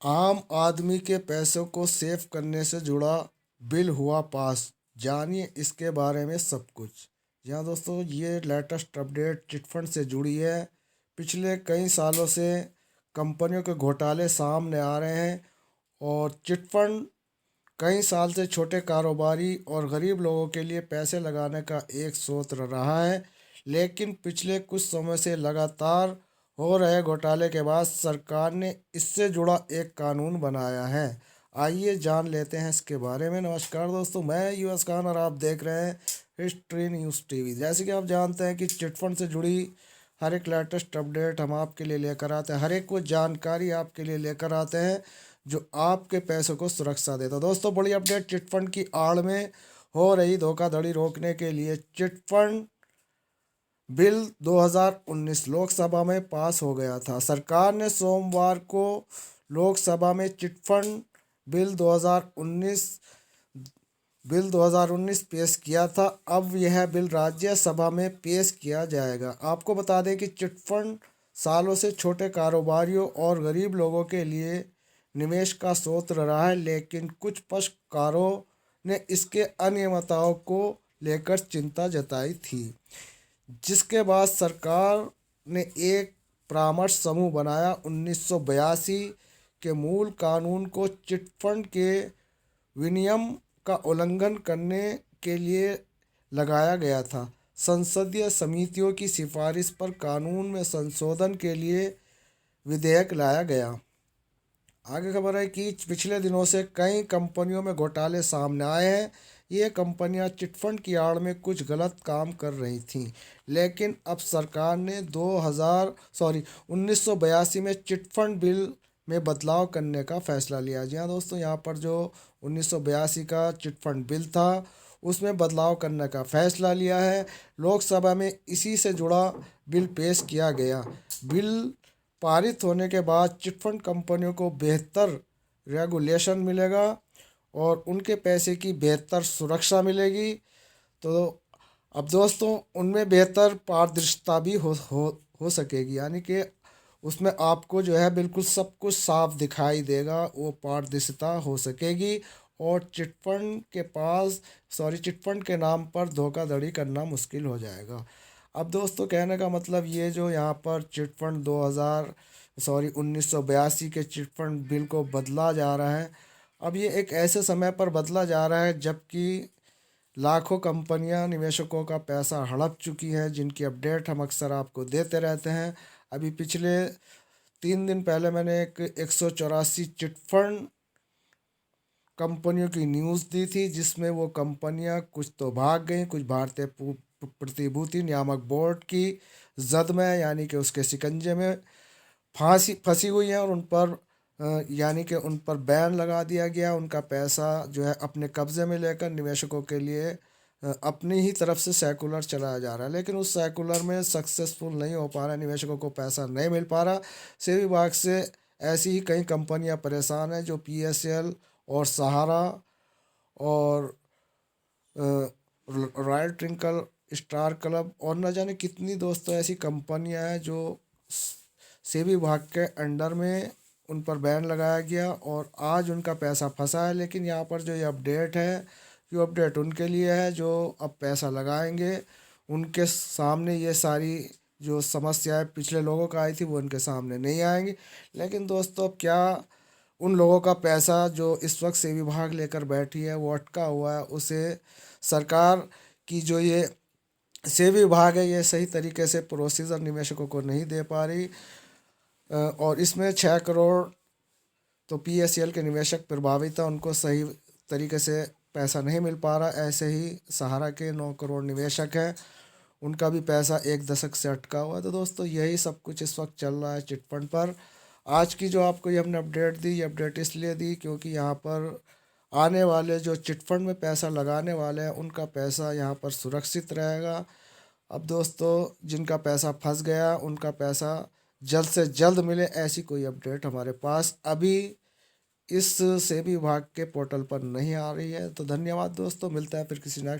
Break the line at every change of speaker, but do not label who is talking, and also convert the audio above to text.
आम आदमी के पैसों को सेव करने से जुड़ा बिल हुआ पास। जानिए इसके बारे में सब कुछ। जी हाँ दोस्तों, ये लेटेस्ट अपडेट चिटफंड से जुड़ी है। पिछले कई सालों से कंपनियों के घोटाले सामने आ रहे हैं और चिटफंड कई साल से छोटे कारोबारी और गरीब लोगों के लिए पैसे लगाने का एक स्रोत रहा है। लेकिन पिछले कुछ समय से लगातार हो रहे घोटाले के बाद सरकार ने इससे जुड़ा एक कानून बनाया है। आइए जान लेते हैं इसके बारे में। नमस्कार दोस्तों, मैं यूएस खान और आप देख रहे हैं हिस्ट्री न्यूज़ टीवी। जैसे कि आप जानते हैं कि चिटफंड से जुड़ी हर एक लेटेस्ट अपडेट हम आपके लिए लेकर आते हैं, हर एक वो जानकारी आपके लिए लेकर आते हैं जो आपके पैसों को सुरक्षा देता है। दोस्तों, बड़ी अपडेट चिटफंड की आड़ में हो रही धोखाधड़ी रोकने के लिए चिटफंड बिल 2019 लोकसभा में पास हो गया था। सरकार ने सोमवार को लोकसभा में चिटफंड बिल 2019 पेश किया था। अब यह बिल राज्यसभा में पेश किया जाएगा। आपको बता दें कि चिटफंड सालों से छोटे कारोबारियों और गरीब लोगों के लिए निवेश का स्रोत रहा है, लेकिन कुछ पक्षकारों ने इसके अनियमितताओं को लेकर चिंता जताई थी, जिसके बाद सरकार ने एक परामर्श समूह बनाया। 1982 के मूल कानून को चिटफंड के विनियम का उल्लंघन करने के लिए लगाया गया था। संसदीय समितियों की सिफारिश पर कानून में संशोधन के लिए विधेयक लाया गया। आगे खबर है कि पिछले दिनों से कई कंपनियों में घोटाले सामने आए हैं। ये कंपनियां चिटफंड की आड़ में कुछ गलत काम कर रही थीं, लेकिन अब सरकार ने 1982 में चिटफंड बिल में बदलाव करने का फैसला लिया। जी हाँ दोस्तों, यहाँ पर जो 1982 का चिटफंड बिल था उसमें बदलाव करने का फैसला लिया है। लोकसभा में इसी से जुड़ा बिल पेश किया गया। बिल पारित होने के बाद चिटफंड कंपनियों को बेहतर रेगुलेशन मिलेगा और उनके पैसे की बेहतर सुरक्षा मिलेगी। तो अब दोस्तों, उनमें बेहतर पारदर्शिता भी हो सकेगी, यानी कि उसमें आपको जो है बिल्कुल सब कुछ साफ दिखाई देगा, वो पारदर्शिता हो सकेगी और चिटफंड के नाम पर धोखाधड़ी करना मुश्किल हो जाएगा। अब दोस्तों, कहने का मतलब ये जो यहाँ पर चिटफंड 1982 के चिटफंड बिल को बदला जा रहा है, अब ये एक ऐसे समय पर बदला जा रहा है जबकि लाखों कंपनियां निवेशकों का पैसा हड़प चुकी हैं, जिनकी अपडेट हम अक्सर आपको देते रहते हैं। अभी पिछले 3 दिन पहले मैंने एक 184 चिटफंड कंपनियों की न्यूज़ दी थी, जिसमें वो कंपनियां कुछ तो भाग गई, कुछ भारतीय प्रतिभूति नियामक बोर्ड की जद में, यानी कि उसके शिकंजे में फंसी हुई हैं और उन पर यानी कि उन पर बैन लगा दिया गया। उनका पैसा जो है अपने कब्जे में लेकर निवेशकों के लिए अपनी ही तरफ से सर्कुलर चलाया जा रहा है, लेकिन उस सर्कुलर में सक्सेसफुल नहीं हो पा रहा है, निवेशकों को पैसा नहीं मिल पा रहा। सेबी विभाग से ऐसी ही कई कंपनियां परेशान हैं, जो पीएसएल और सहारा और रॉयल ट्विंकल स्टार क्लब और न जाने कितनी दोस्तों ऐसी कंपनियां हैं जो सेबी विभाग के अंडर में उन पर बैन लगाया गया और आज उनका पैसा फंसा है। लेकिन यहाँ पर जो ये अपडेट है, जो अपडेट उनके लिए है जो अब पैसा लगाएंगे। उनके सामने ये सारी जो समस्याएं पिछले लोगों का आई थी वो उनके सामने नहीं आएंगी। लेकिन दोस्तों, अब क्या उन लोगों का पैसा जो इस वक्त सेबी विभाग लेकर बैठी है, वो अटका हुआ है, उसे सरकार की जो ये सेबी विभाग है ये सही तरीके से प्रोसीजर निवेशकों को नहीं दे पा रही और इसमें 6 करोड़ तो पीएसएल के निवेशक प्रभावित हैं, उनको सही तरीके से पैसा नहीं मिल पा रहा। ऐसे ही सहारा के 9 करोड़ निवेशक हैं, उनका भी पैसा 1 दशक से अटका हुआ है। तो दोस्तों, यही सब कुछ इस वक्त चल रहा है चिटफंड पर। आज की जो आपको ये हमने अपडेट दी, ये अपडेट इसलिए दी क्योंकि यहाँ पर आने वाले जो चिटफंड में पैसा लगाने वाले हैं उनका पैसा यहाँ पर सुरक्षित रहेगा। अब दोस्तों, जिनका पैसा फंस गया उनका पैसा जल्द से जल्द मिले, ऐसी कोई अपडेट हमारे पास अभी इस सेबी विभाग के पोर्टल पर नहीं आ रही है। तो धन्यवाद दोस्तों, मिलता है फिर किसी नेक्स्ट